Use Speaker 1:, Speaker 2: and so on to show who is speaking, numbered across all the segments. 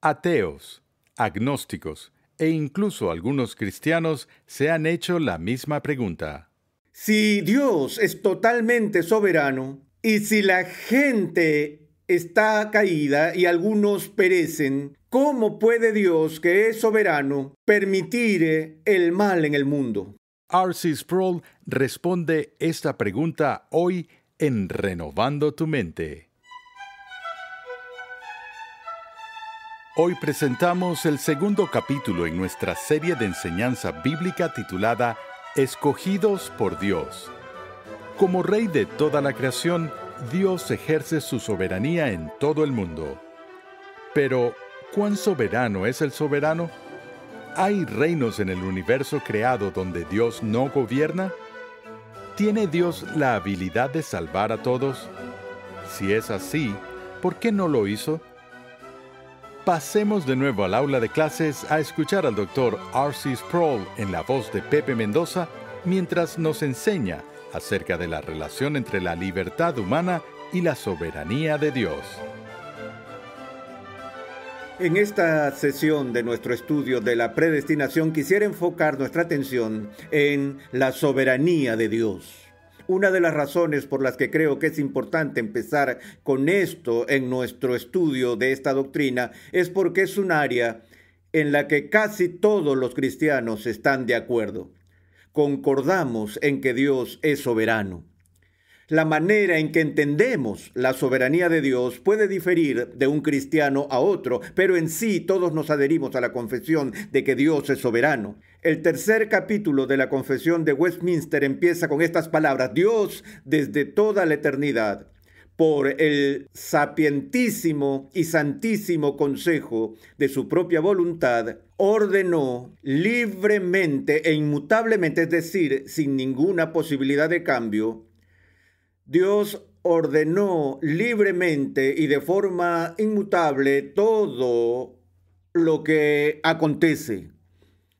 Speaker 1: Ateos, agnósticos e incluso algunos cristianos se han hecho la misma pregunta.
Speaker 2: Si Dios es totalmente soberano y si la gente está caída y algunos perecen, ¿cómo puede Dios, que es soberano, permitir el mal en el mundo?
Speaker 1: R.C. Sproul responde esta pregunta hoy en Renovando tu Mente. Hoy presentamos el segundo capítulo en nuestra serie de enseñanza bíblica titulada Escogidos por Dios. Como Rey de toda la creación, Dios ejerce su soberanía en todo el mundo. Pero, ¿cuán soberano es el soberano? ¿Hay reinos en el universo creado donde Dios no gobierna? ¿Tiene Dios la habilidad de salvar a todos? Si es así, ¿por qué no lo hizo? Pasemos de nuevo al aula de clases a escuchar al Dr. R.C. Sproul en la voz de Pepe Mendoza mientras nos enseña acerca de la relación entre la libertad humana y la soberanía de Dios.
Speaker 2: En esta sesión de nuestro estudio de la predestinación quisiera enfocar nuestra atención en la soberanía de Dios. Una de las razones por las que creo que es importante empezar con esto en nuestro estudio de esta doctrina es porque es un área en la que casi todos los cristianos están de acuerdo. Concordamos en que Dios es soberano. La manera en que entendemos la soberanía de Dios puede diferir de un cristiano a otro, pero en sí todos nos adherimos a la confesión de que Dios es soberano. El tercer capítulo de la Confesión de Westminster empieza con estas palabras: Dios, desde toda la eternidad, por el sapientísimo y santísimo consejo de su propia voluntad, ordenó libremente e inmutablemente, es decir, sin ninguna posibilidad de cambio. Dios ordenó libremente y de forma inmutable todo lo que acontece.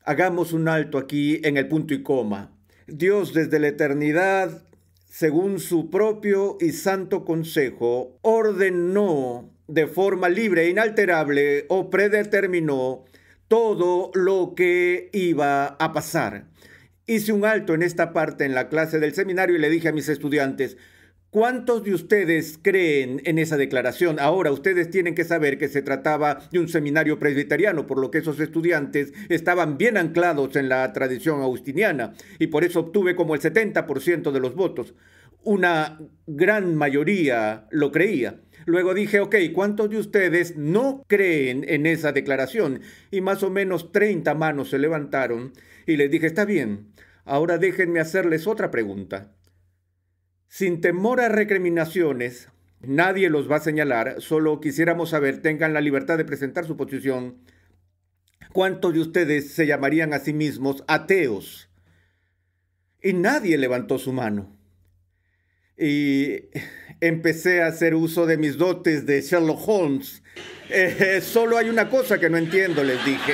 Speaker 2: Hagamos un alto aquí en el punto y coma. Dios desde la eternidad, según su propio y santo consejo, ordenó de forma libre e inalterable o predeterminó todo lo que iba a pasar. Hice un alto en esta parte en la clase del seminario y le dije a mis estudiantes: ¿cuántos de ustedes creen en esa declaración? Ahora, ustedes tienen que saber que se trataba de un seminario presbiteriano, por lo que esos estudiantes estaban bien anclados en la tradición agustiniana, y por eso obtuve como el 70% de los votos. Una gran mayoría lo creía. Luego dije, ok, ¿cuántos de ustedes no creen en esa declaración? Y más o menos 30 manos se levantaron, y les dije, está bien, ahora déjenme hacerles otra pregunta. Sin temor a recriminaciones, nadie los va a señalar, solo quisiéramos saber, tengan la libertad de presentar su posición. ¿Cuántos de ustedes se llamarían a sí mismos ateos? Y nadie levantó su mano. Y empecé a hacer uso de mis dotes de Sherlock Holmes. Solo hay una cosa que no entiendo, les dije.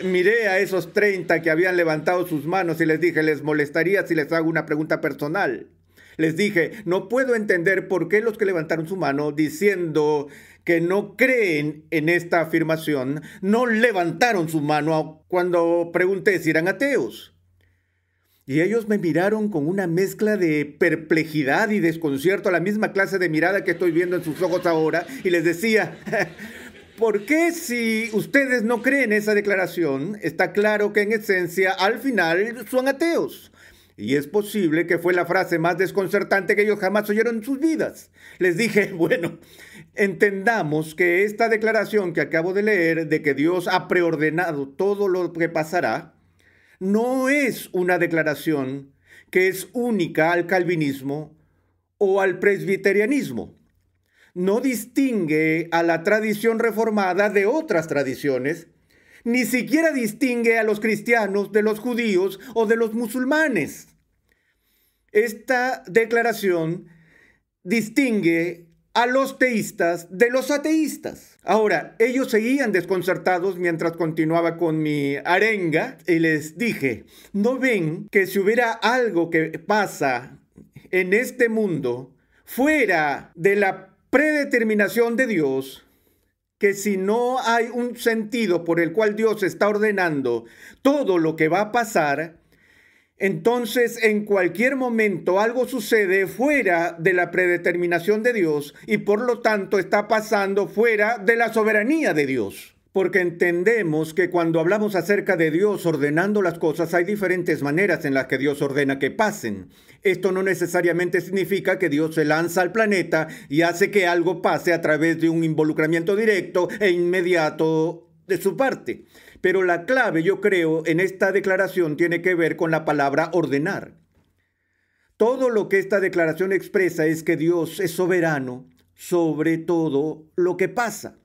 Speaker 2: Miré a esos 30 que habían levantado sus manos y les dije, ¿les molestaría si les hago una pregunta personal? Les dije, no puedo entender por qué los que levantaron su mano diciendo que no creen en esta afirmación, no levantaron su mano cuando pregunté si eran ateos. Y ellos me miraron con una mezcla de perplejidad y desconcierto, la misma clase de mirada que estoy viendo en sus ojos ahora, y les decía, ¿por qué si ustedes no creen esa declaración? Está claro que en esencia, al final, son ateos. Y es posible que fue la frase más desconcertante que ellos jamás oyeron en sus vidas. Les dije, bueno, entendamos que esta declaración que acabo de leer de que Dios ha preordenado todo lo que pasará, no es una declaración que es única al calvinismo o al presbiterianismo. No distingue a la tradición reformada de otras tradiciones, ni siquiera distingue a los cristianos de los judíos o de los musulmanes. Esta declaración distingue a los teístas de los ateístas. Ahora, ellos seguían desconcertados mientras continuaba con mi arenga y les dije, ¿no ven que si hubiera algo que pasa en este mundo fuera de la predeterminación de Dios, que si no hay un sentido por el cual Dios está ordenando todo lo que va a pasar, entonces en cualquier momento algo sucede fuera de la predeterminación de Dios y por lo tanto está pasando fuera de la soberanía de Dios. Porque entendemos que cuando hablamos acerca de Dios ordenando las cosas, hay diferentes maneras en las que Dios ordena que pasen. Esto no necesariamente significa que Dios se lanza al planeta y hace que algo pase a través de un involucramiento directo e inmediato de su parte. Pero la clave, yo creo, en esta declaración tiene que ver con la palabra ordenar. Todo lo que esta declaración expresa es que Dios es soberano sobre todo lo que pasa.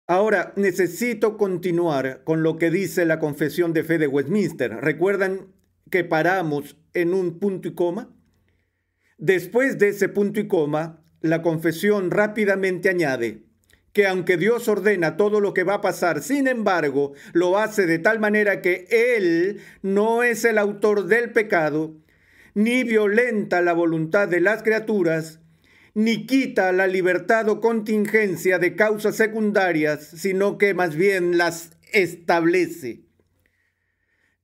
Speaker 2: Ahora, necesito continuar con lo que dice la Confesión de Fe de Westminster. ¿Recuerdan que paramos en un punto y coma? Después de ese punto y coma, la Confesión rápidamente añade que aunque Dios ordena todo lo que va a pasar, sin embargo, lo hace de tal manera que Él no es el autor del pecado, ni violenta la voluntad de las criaturas, ni quita la libertad o contingencia de causas secundarias, sino que más bien las establece.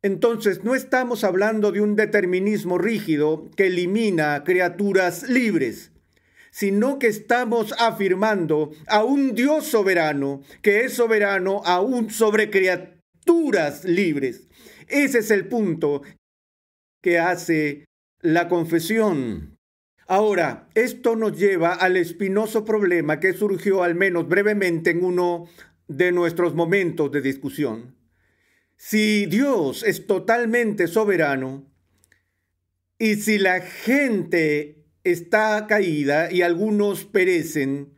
Speaker 2: Entonces, no estamos hablando de un determinismo rígido que elimina criaturas libres, sino que estamos afirmando a un Dios soberano, que es soberano aún sobre criaturas libres. Ese es el punto que hace la confesión. Ahora, esto nos lleva al espinoso problema que surgió al menos brevemente en uno de nuestros momentos de discusión. Si Dios es totalmente soberano y si la gente está caída y algunos perecen,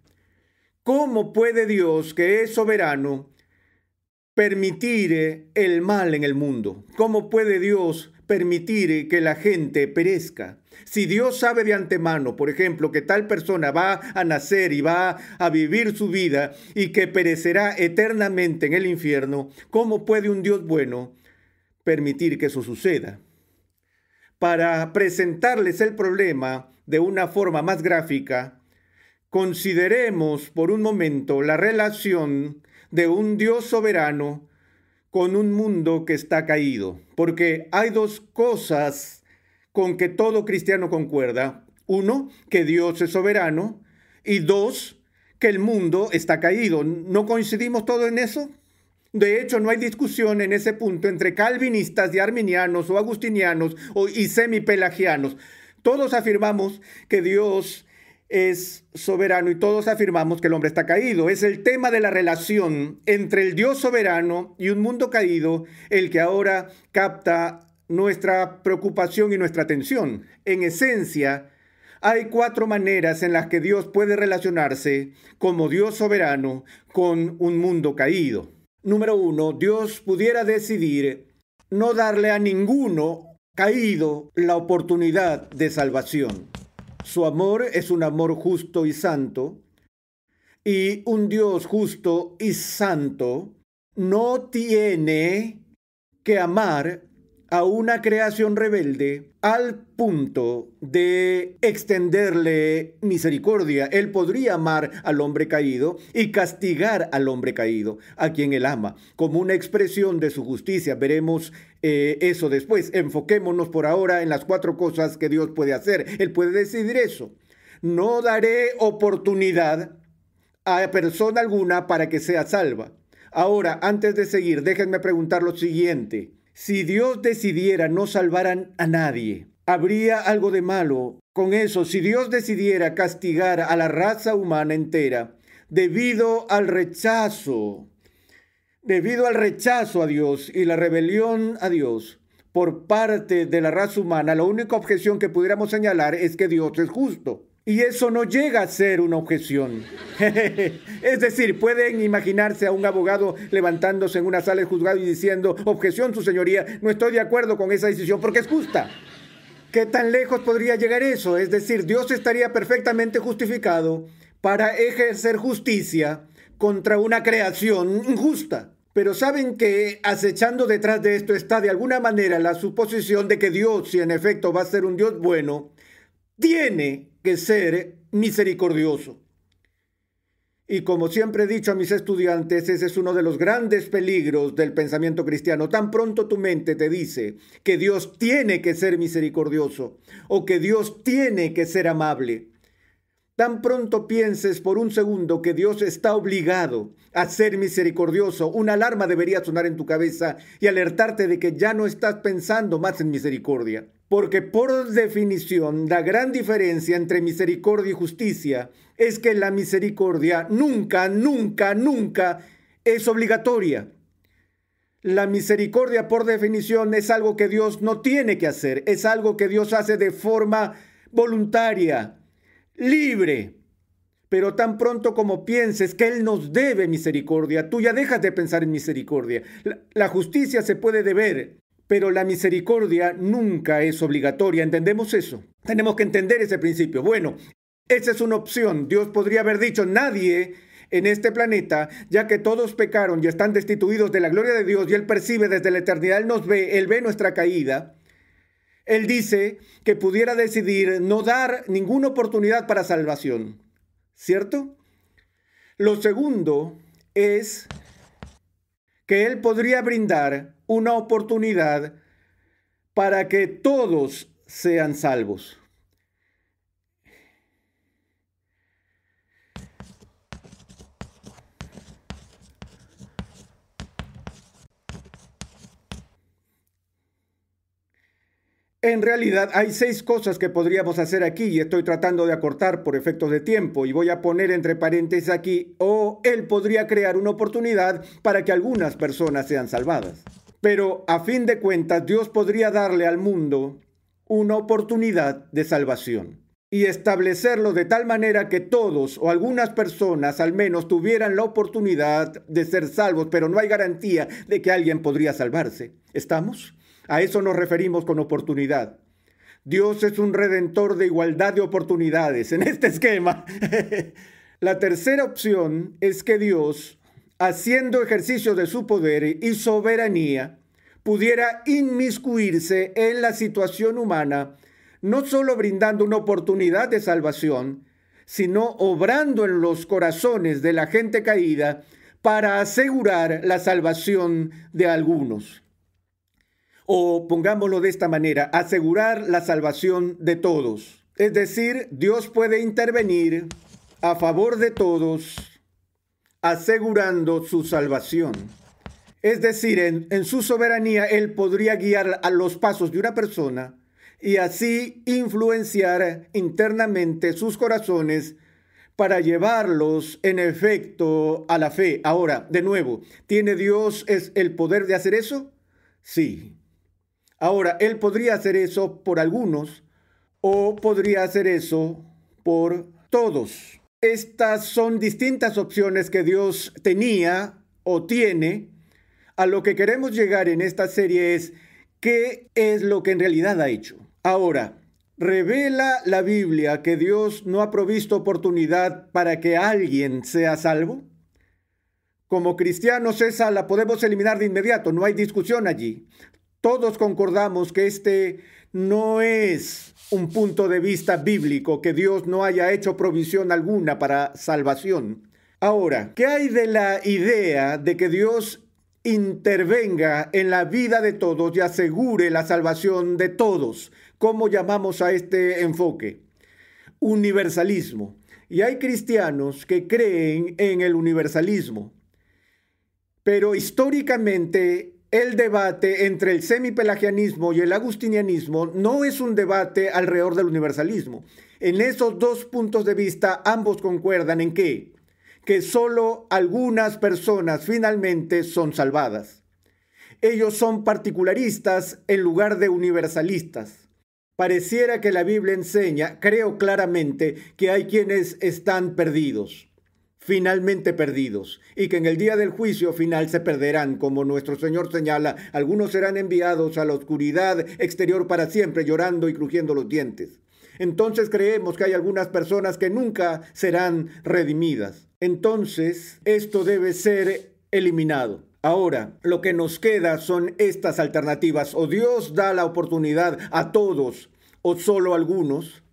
Speaker 2: ¿cómo puede Dios, que es soberano, permitir el mal en el mundo? ¿Cómo puede Dios permitir que la gente perezca? Si Dios sabe de antemano, por ejemplo, que tal persona va a nacer y va a vivir su vida y que perecerá eternamente en el infierno, ¿cómo puede un Dios bueno permitir que eso suceda? Para presentarles el problema de una forma más gráfica, consideremos por un momento la relación de un Dios soberano con un mundo que está caído, porque hay dos cosas con que todo cristiano concuerda. Uno, que Dios es soberano, y dos, que el mundo está caído. ¿No coincidimos todos en eso? De hecho, no hay discusión en ese punto entre calvinistas y arminianos o agustinianos y semipelagianos. Todos afirmamos que Dios es soberano y todos afirmamos que el hombre está caído. Es el tema de la relación entre el Dios soberano y un mundo caído el que ahora capta nuestra preocupación y nuestra atención. En esencia, hay 4 maneras en las que Dios puede relacionarse como Dios soberano con un mundo caído. Número 1, Dios pudiera decidir no darle a ninguno caído la oportunidad de salvación. Su amor es un amor justo y santo, y un Dios justo y santo no tiene que amar a una creación rebelde al punto de extenderle misericordia. Él podría amar al hombre caído y castigar al hombre caído, a quien él ama, como una expresión de su justicia. Veremos eso después. Enfoquémonos por ahora en las 4 cosas que Dios puede hacer. Él puede decidir eso. No daré oportunidad a persona alguna para que sea salva. Ahora, antes de seguir, déjenme preguntar lo siguiente. Si Dios decidiera no salvar a nadie, ¿habría algo de malo con eso? Si Dios decidiera castigar a la raza humana entera debido al rechazo a Dios y la rebelión a Dios por parte de la raza humana, la única objeción que pudiéramos señalar es que Dios es justo. Y eso no llega a ser una objeción. Es decir, pueden imaginarse a un abogado levantándose en una sala de juzgado y diciendo: objeción, su señoría, no estoy de acuerdo con esa decisión porque es justa. ¿Qué tan lejos podría llegar eso? Es decir, Dios estaría perfectamente justificado para ejercer justicia contra una creación injusta. Pero saben que acechando detrás de esto está de alguna manera la suposición de que Dios, si en efecto va a ser un Dios bueno, tiene que ser misericordioso. Y como siempre he dicho a mis estudiantes, ese es uno de los grandes peligros del pensamiento cristiano. Tan pronto tu mente te dice que Dios tiene que ser misericordioso o que Dios tiene que ser amable, tan pronto pienses por un segundo que Dios está obligado a ser misericordioso, una alarma debería sonar en tu cabeza y alertarte de que ya no estás pensando más en misericordia. Porque por definición, la gran diferencia entre misericordia y justicia es que la misericordia nunca es obligatoria. La misericordia, por definición, es algo que Dios no tiene que hacer, es algo que Dios hace de forma voluntaria, libre. Pero tan pronto como pienses que Él nos debe misericordia, tú ya dejas de pensar en misericordia. La justicia se puede deber, pero la misericordia nunca es obligatoria. ¿Entendemos eso? Tenemos que entender ese principio. Bueno, esa es una opción. Dios podría haber dicho, nadie en este planeta, ya que todos pecaron y están destituidos de la gloria de Dios y Él percibe desde la eternidad, Él nos ve, Él ve nuestra caída. Él dice que pudiera decidir no dar ninguna oportunidad para salvación, ¿cierto? Lo segundo es que Él podría brindar una oportunidad para que todos sean salvos. En realidad hay 6 cosas que podríamos hacer aquí y estoy tratando de acortar por efectos de tiempo y voy a poner entre paréntesis aquí, o Él podría crear una oportunidad para que algunas personas sean salvadas. Pero a fin de cuentas, Dios podría darle al mundo una oportunidad de salvación y establecerlo de tal manera que todos o algunas personas al menos tuvieran la oportunidad de ser salvos, pero no hay garantía de que alguien podría salvarse. ¿Estamos? A eso nos referimos con oportunidad. Dios es un redentor de igualdad de oportunidades en este esquema. La tercera opción es que Dios, haciendo ejercicio de su poder y soberanía, pudiera inmiscuirse en la situación humana, no solo brindando una oportunidad de salvación, sino obrando en los corazones de la gente caída para asegurar la salvación de algunos. O pongámoslo de esta manera, asegurar la salvación de todos. Es decir, Dios puede intervenir a favor de todos, asegurando su salvación. Es decir, en su soberanía, Él podría guiar a los pasos de una persona y así influenciar internamente sus corazones para llevarlos en efecto a la fe. Ahora, de nuevo, ¿tiene Dios el poder de hacer eso? Sí. Ahora, Él podría hacer eso por algunos o podría hacer eso por todos. Estas son distintas opciones que Dios tenía o tiene. A lo que queremos llegar en esta serie es ¿qué es lo que en realidad ha hecho? Ahora, ¿revela la Biblia que Dios no ha provisto oportunidad para que alguien sea salvo? Como cristianos esa la podemos eliminar de inmediato, no hay discusión allí. Todos concordamos que este no es un punto de vista bíblico, que Dios no haya hecho provisión alguna para salvación. Ahora, ¿qué hay de la idea de que Dios intervenga en la vida de todos y asegure la salvación de todos? ¿Cómo llamamos a este enfoque? Universalismo. Y hay cristianos que creen en el universalismo. Pero históricamente el debate entre el semipelagianismo y el agustinianismo no es un debate alrededor del universalismo. En esos dos puntos de vista ambos concuerdan en ¿qué? Que solo algunas personas finalmente son salvadas. Ellos son particularistas en lugar de universalistas. Pareciera que la Biblia enseña, creo claramente, que hay quienes están perdidos, finalmente perdidos, y que en el día del juicio final se perderán, como nuestro Señor señala. Algunos serán enviados a la oscuridad exterior para siempre, llorando y crujiendo los dientes. Entonces creemos que hay algunas personas que nunca serán redimidas. Entonces, esto debe ser eliminado. Ahora, lo que nos queda son estas alternativas. O Dios da la oportunidad a todos, o solo a algunos,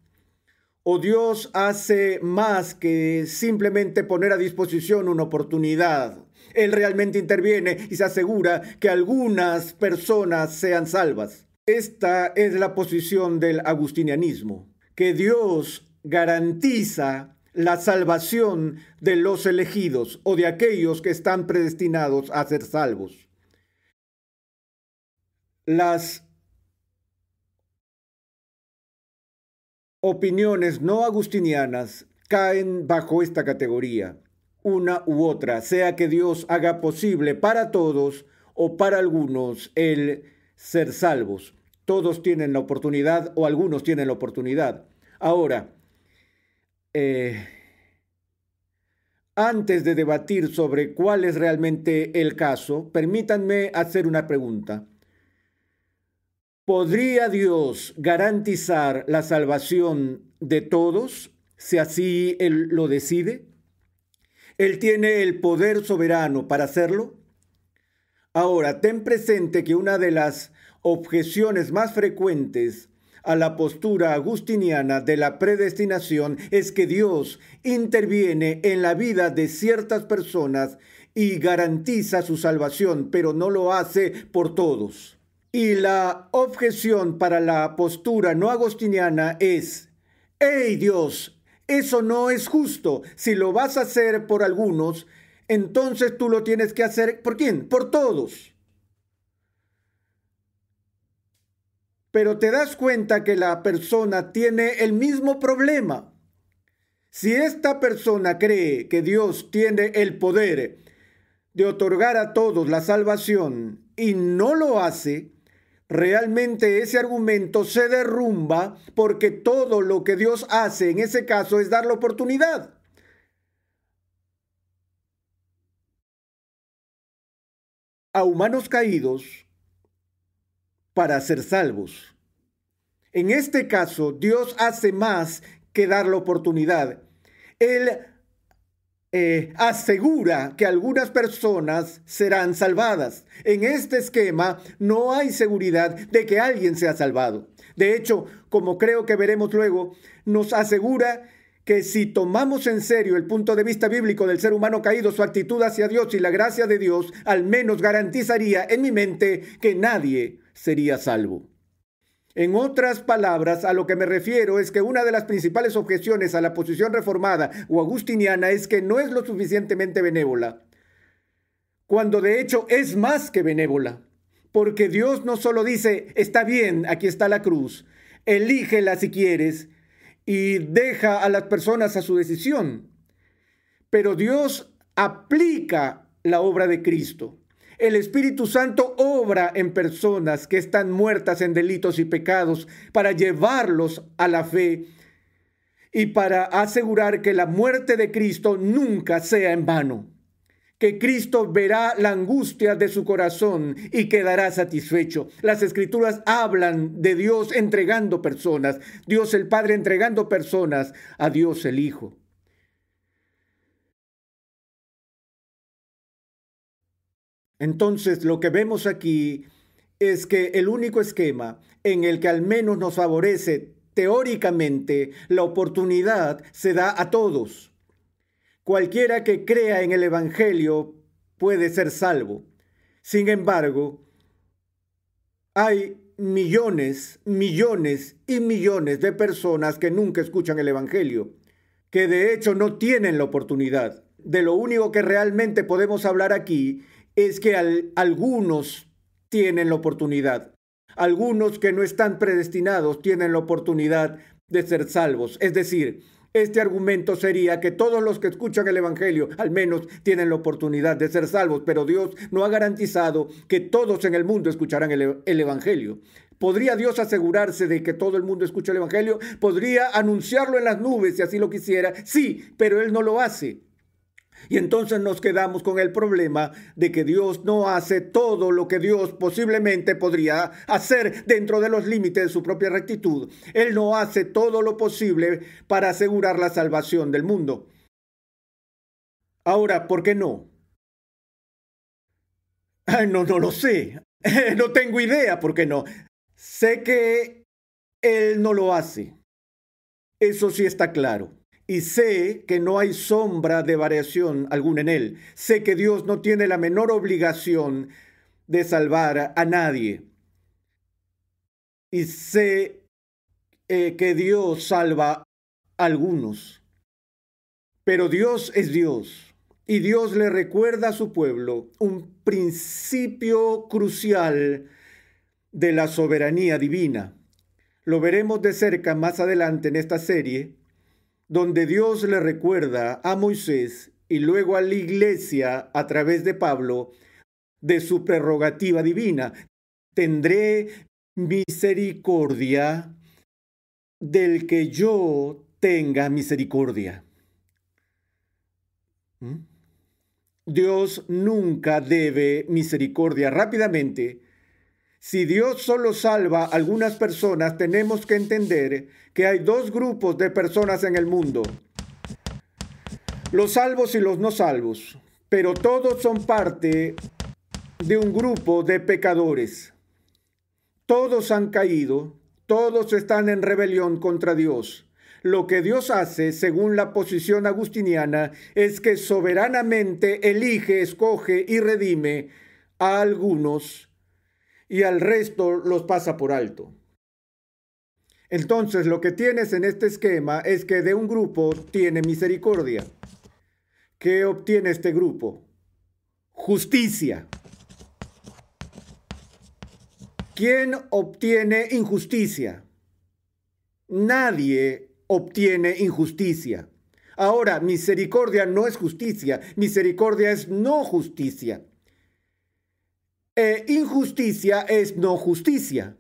Speaker 2: ¿O Dios hace más que simplemente poner a disposición una oportunidad? Él realmente interviene y se asegura que algunas personas sean salvas. Esta es la posición del agustinianismo, que Dios garantiza la salvación de los elegidos o de aquellos que están predestinados a ser salvos. Las opiniones no agustinianas caen bajo esta categoría, una u otra, sea que Dios haga posible para todos o para algunos el ser salvos. Todos tienen la oportunidad o algunos tienen la oportunidad. Ahora, antes de debatir sobre cuál es realmente el caso, permítanme hacer una pregunta. ¿Podría Dios garantizar la salvación de todos si así Él lo decide? ¿Él tiene el poder soberano para hacerlo? Ahora, ten presente que una de las objeciones más frecuentes a la postura agustiniana de la predestinación es que Dios interviene en la vida de ciertas personas y garantiza su salvación, pero no lo hace por todos. Y la objeción para la postura no agustiniana es: ¡hey Dios! Eso no es justo. Si lo vas a hacer por algunos, entonces tú lo tienes que hacer ¿por quién? Por todos. Pero te das cuenta que la persona tiene el mismo problema. Si esta persona cree que Dios tiene el poder de otorgar a todos la salvación y no lo hace, realmente ese argumento se derrumba, porque todo lo que Dios hace en ese caso es dar la oportunidad. A humanos caídos para ser salvos. En este caso, Dios hace más que dar la oportunidad. Él asegura que algunas personas serán salvadas. En este esquema no hay seguridad de que alguien sea salvado. De hecho, como creo que veremos luego, nos asegura que si tomamos en serio el punto de vista bíblico del ser humano caído, su actitud hacia Dios y la gracia de Dios, al menos garantizaría en mi mente que nadie sería salvo. En otras palabras, a lo que me refiero es que una de las principales objeciones a la posición reformada o agustiniana es que no es lo suficientemente benévola, cuando de hecho es más que benévola, porque Dios no solo dice: está bien, aquí está la cruz, elígela si quieres, y deja a las personas a su decisión, pero Dios aplica la obra de Cristo. El Espíritu Santo obra en personas que están muertas en delitos y pecados para llevarlos a la fe y para asegurar que la muerte de Cristo nunca sea en vano, que Cristo verá la angustia de su corazón y quedará satisfecho. Las Escrituras hablan de Dios entregando personas, Dios el Padre entregando personas a Dios el Hijo. Entonces, lo que vemos aquí es que el único esquema en el que al menos nos favorece teóricamente la oportunidad se da a todos. Cualquiera que crea en el Evangelio puede ser salvo. Sin embargo, hay millones, millones y millones de personas que nunca escuchan el Evangelio, que de hecho no tienen la oportunidad. De lo único que realmente podemos hablar aquí es que algunos tienen la oportunidad. Algunos que no están predestinados tienen la oportunidad de ser salvos. Es decir, este argumento sería que todos los que escuchan el Evangelio al menos tienen la oportunidad de ser salvos, pero Dios no ha garantizado que todos en el mundo escucharán el Evangelio. ¿Podría Dios asegurarse de que todo el mundo escuche el Evangelio? ¿Podría anunciarlo en las nubes si así lo quisiera? Sí, pero Él no lo hace. Y entonces nos quedamos con el problema de que Dios no hace todo lo que Dios posiblemente podría hacer dentro de los límites de su propia rectitud. Él no hace todo lo posible para asegurar la salvación del mundo. Ahora, ¿por qué no? No lo sé. No tengo idea por qué no. Sé que Él no lo hace. Eso sí está claro. Y sé que no hay sombra de variación alguna en él. Sé que Dios no tiene la menor obligación de salvar a nadie. Y sé que Dios salva a algunos. Pero Dios es Dios. Y Dios le recuerda a su pueblo un principio crucial de la soberanía divina. Lo veremos de cerca más adelante en esta serie, donde Dios le recuerda a Moisés y luego a la iglesia a través de Pablo de su prerrogativa divina. Tendré misericordia del que yo tenga misericordia. Dios nunca debe misericordia. Rápidamente, si Dios solo salva a algunas personas, tenemos que entender que hay dos grupos de personas en el mundo: los salvos y los no salvos. Pero todos son parte de un grupo de pecadores. Todos han caído, todos están en rebelión contra Dios. Lo que Dios hace, según la posición agustiniana, es que soberanamente elige, escoge y redime a algunos y al resto los pasa por alto. Entonces, lo que tienes en este esquema es que de un grupo tiene misericordia. ¿Qué obtiene este grupo? Justicia. ¿Quién obtiene injusticia? Nadie obtiene injusticia. Ahora, misericordia no es justicia, misericordia es no justicia. Injusticia es no justicia.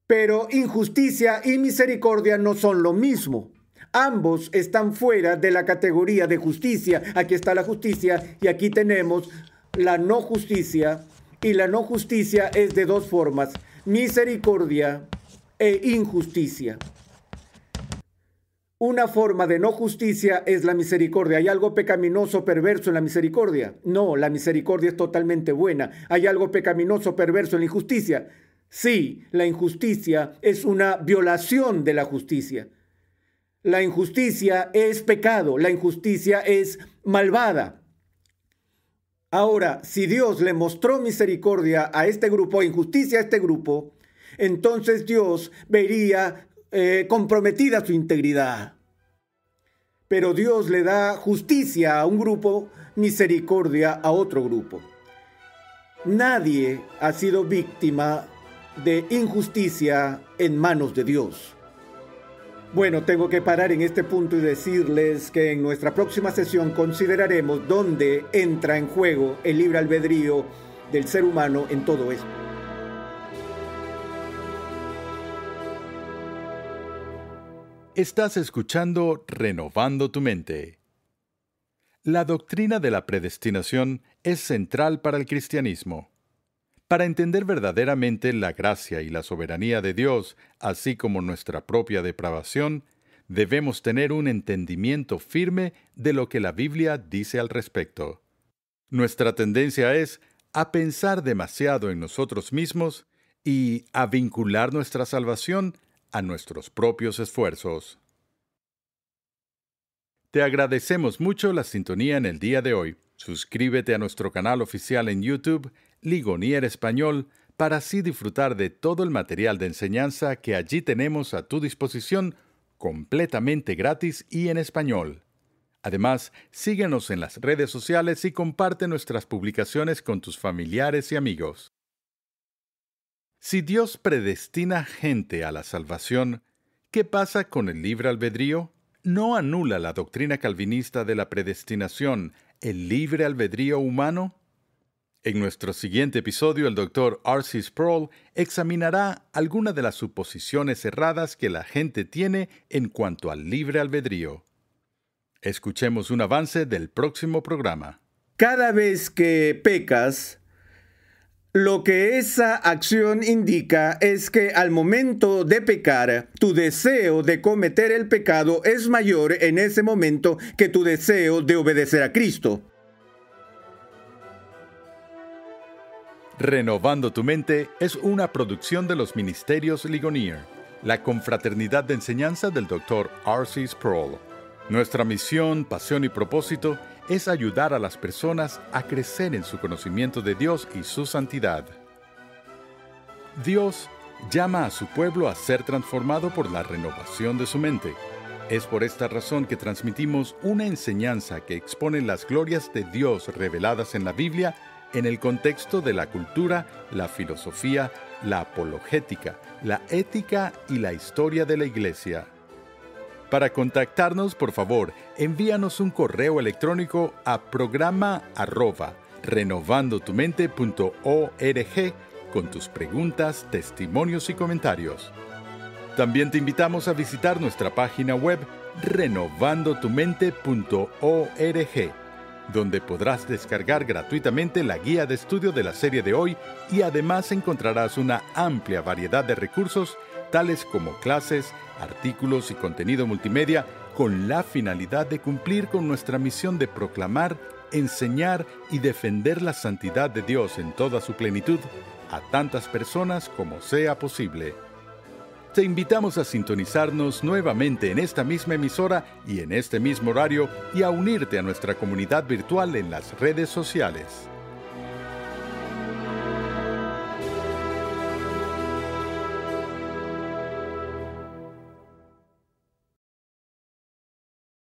Speaker 2: Pero injusticia y misericordia no son lo mismo. Ambos están fuera de la categoría de justicia. Aquí está la justicia y aquí tenemos la no justicia. Y la no justicia es de dos formas: misericordia e injusticia. Una forma de no justicia es la misericordia. ¿Hay algo pecaminoso, perverso en la misericordia? No, la misericordia es totalmente buena. ¿Hay algo pecaminoso, perverso en la injusticia? Sí, la injusticia es una violación de la justicia. La injusticia es pecado, la injusticia es malvada. Ahora, si Dios le mostró misericordia a este grupo, injusticia a este grupo, entonces Dios vería comprometida su integridad. Pero Dios le da justicia a un grupo, misericordia a otro grupo. Nadie ha sido víctima de injusticia en manos de Dios. Bueno, tengo que parar en este punto y decirles que en nuestra próxima sesión consideraremos dónde entra en juego el libre albedrío del ser humano en todo esto.
Speaker 1: Estás escuchando Renovando tu Mente. La doctrina de la predestinación es central para el cristianismo. Para entender verdaderamente la gracia y la soberanía de Dios, así como nuestra propia depravación, debemos tener un entendimiento firme de lo que la Biblia dice al respecto. Nuestra tendencia es a pensar demasiado en nosotros mismos y a vincular nuestra salvación a nuestros propios esfuerzos. Te agradecemos mucho la sintonía en el día de hoy. Suscríbete a nuestro canal oficial en YouTube, Ligonier Español, para así disfrutar de todo el material de enseñanza que allí tenemos a tu disposición, completamente gratis y en español. Además, síguenos en las redes sociales y comparte nuestras publicaciones con tus familiares y amigos. Si Dios predestina gente a la salvación, ¿qué pasa con el libre albedrío? ¿No anula la doctrina calvinista de la predestinación el libre albedrío humano? En nuestro siguiente episodio, el Dr. R.C. Sproul examinará algunas de las suposiciones erradas que la gente tiene en cuanto al libre albedrío. Escuchemos un avance del próximo programa.
Speaker 2: Cada vez que pecas, lo que esa acción indica es que al momento de pecar, tu deseo de cometer el pecado es mayor en ese momento que tu deseo de obedecer a Cristo.
Speaker 1: Renovando tu Mente es una producción de los Ministerios Ligonier. la confraternidad de enseñanza del Dr. R.C. Sproul. Nuestra misión, pasión y propósito es ayudar a las personas a crecer en su conocimiento de Dios y su santidad. Dios llama a su pueblo a ser transformado por la renovación de su mente. Es por esta razón que transmitimos una enseñanza que expone las glorias de Dios reveladas en la Biblia en el contexto de la cultura, la filosofía, la apologética, la ética y la historia de la Iglesia. Para contactarnos, por favor, envíanos un correo electrónico a programa@renovandotumente.org con tus preguntas, testimonios y comentarios. También te invitamos a visitar nuestra página web renovandotumente.org, donde podrás descargar gratuitamente la guía de estudio de la serie de hoy y además encontrarás una amplia variedad de recursos, tales como clases, artículos y contenido multimedia, con la finalidad de cumplir con nuestra misión de proclamar, enseñar y defender la santidad de Dios en toda su plenitud a tantas personas como sea posible. Te invitamos a sintonizarnos nuevamente en esta misma emisora y en este mismo horario y a unirte a nuestra comunidad virtual en las redes sociales.